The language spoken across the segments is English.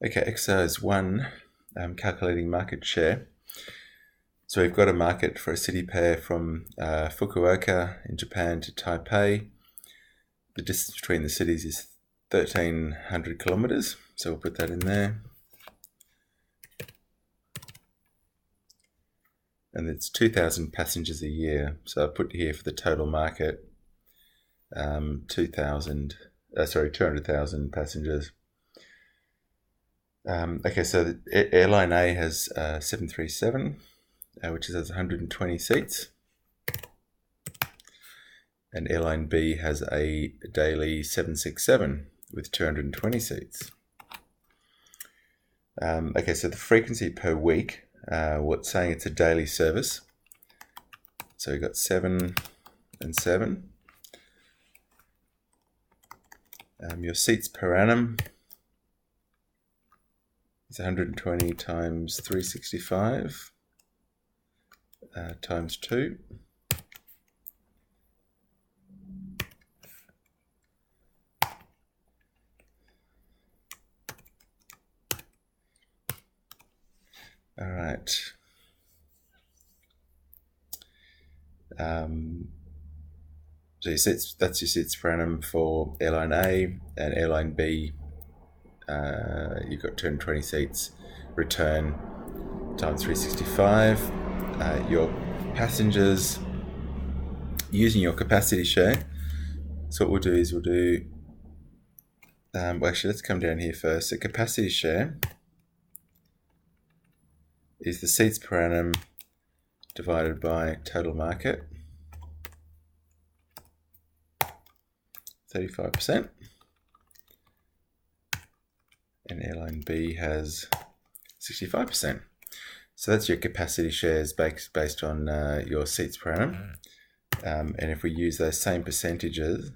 Okay, exercise 1, calculating market share. So we've got a market for a city pair from Fukuoka in Japan to Taipei. The distance between the cities is 1,300 kilometers, so we'll put that in there. And it's 2,000 passengers a year, so I'll put here for the total market 200,000 passengers. Okay, so the airline A has 737, which has 120 seats. And airline B has a daily 767 with 220 seats. Okay, so the frequency per week, what's saying it's a daily service. So we've got 7 and 7. Your seats per annum is 120 times 365 times 2. All right. So your seats, that's your seats per annum for airline A, and airline B, you've got 220 seats, return times 365. Your passengers using your capacity share. So what we'll do is well, actually, let's come down here first. So capacity share is the seats per annum divided by total market, 35%. And airline B has 65%. So that's your capacity shares based on your seats per annum. And if we use those same percentages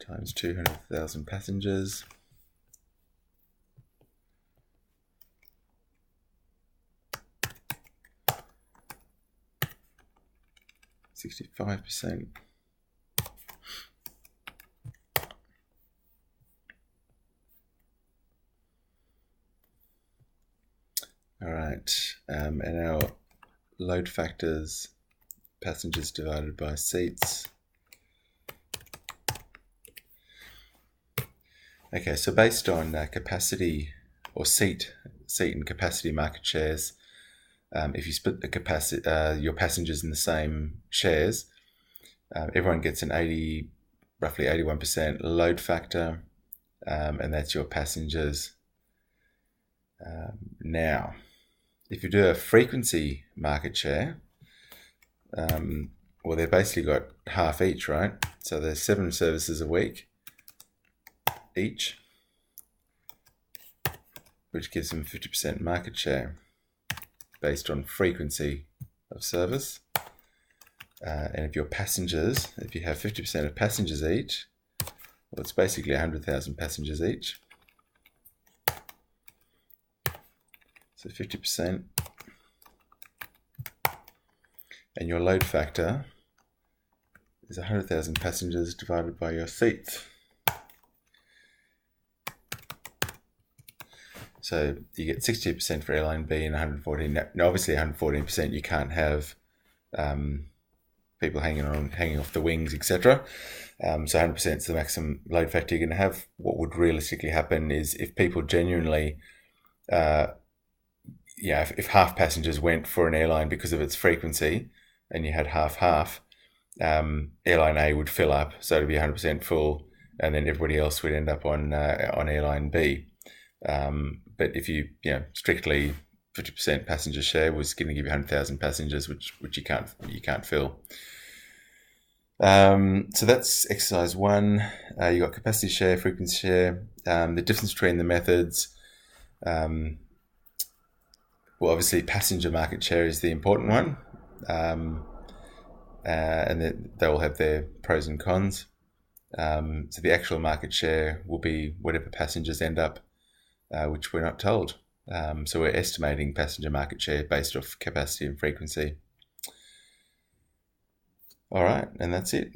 times 200,000 passengers, %. All right, and our load factors, passengers divided by seats. Okay, so based on capacity or seat and capacity market shares, if you split the capacity, your passengers in the same shares, everyone gets an roughly 81% load factor, and that's your passengers. Now, if you do a frequency market share, well, they've basically got half each, right? So there's 7 services a week each, which gives them 50% market share based on frequency of service. And if your passengers, if you have 50% of passengers each, well, it's basically 100,000 passengers each. So 50%. And your load factor is 100,000 passengers divided by your seats. So you get 60% for airline B and 114. Now, obviously 114%, you can't have people hanging off the wings, etc. So 100% is the maximum load factor you're going to have. What would realistically happen is if people genuinely, if half passengers went for an airline because of its frequency, and you had half, airline A would fill up, so it'd be 100% full, and then everybody else would end up on airline B. But if you strictly 50% passenger share was going to give you 100,000 passengers, which you can't fill. So that's exercise 1. You got capacity share, frequency share. The difference between the methods. Well, obviously passenger market share is the important one, and they all have their pros and cons. So the actual market share will be whatever passengers end up, which we're not told. So we're estimating passenger market share based off capacity and frequency. All right, and that's it.